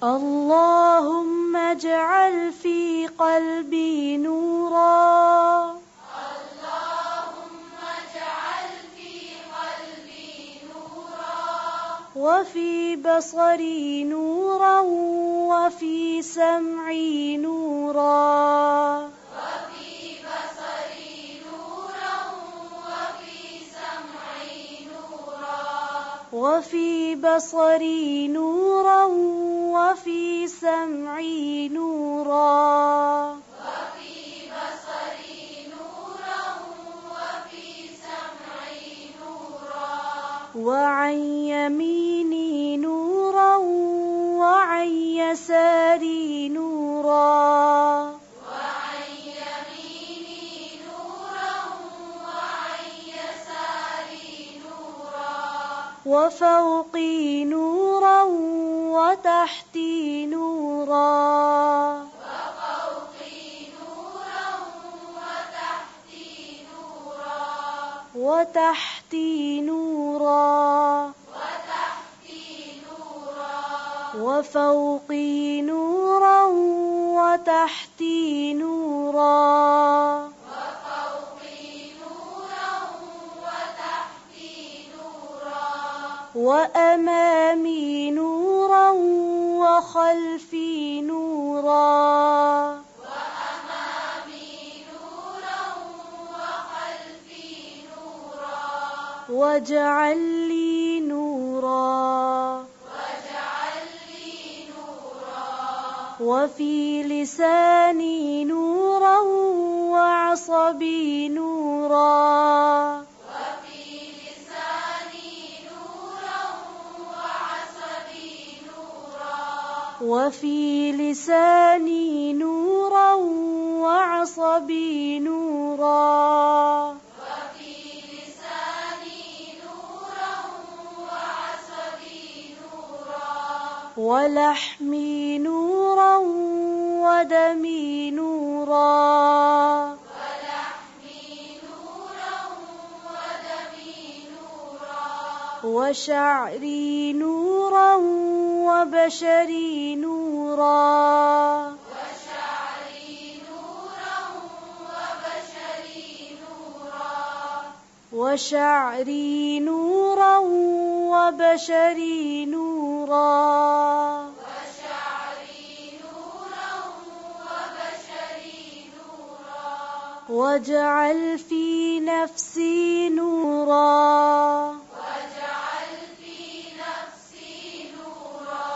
اللهم اجعل في قلبي نورا، اللهم اجعل في قلبي نورا، وفي بصري نورا، وفي سمعي نورا، وفي بصري نورا، وفي سمعي نورا، وفي بصري نورا، وفي سمعي نورا، وفي بصري نورا، وفي سمعي نورا، وعن يميني نورا، وعن يساري نورا، وعن يميني نورا، وعن يساري نورا، وفوقي نورا، وتحتي نورا، وفوقي نورا، وتحتي نورا، وتحتي نورا، وتحتي نورا، وفوقي نورا، وتحتي نورا، وفوقي نورا، وتحتي نورا، وأمامي نورا، وخلفي نورا، وأمامي نورا، وخلفي نورا، واجعل لي نورا، واجعل لي نورا، وفي لساني نورا، وعصبي نورا، وفي لساني نورا، وعصبي نورا، وفي لساني نورا، وعصبي نورا، وفي لساني نورا، وعصبي نورا، ولحمي نورا، ودمي نورا، ولحمي نورا، ودمي نورا، وشعري نورا، وبشري نورا، وشعري نورا، وبشري نورا، وشعري نورا، وبشري نورا، وشعري نورا، وبشري نورا، واجعل في نفسي نورا، واجعل في نفسي نورا،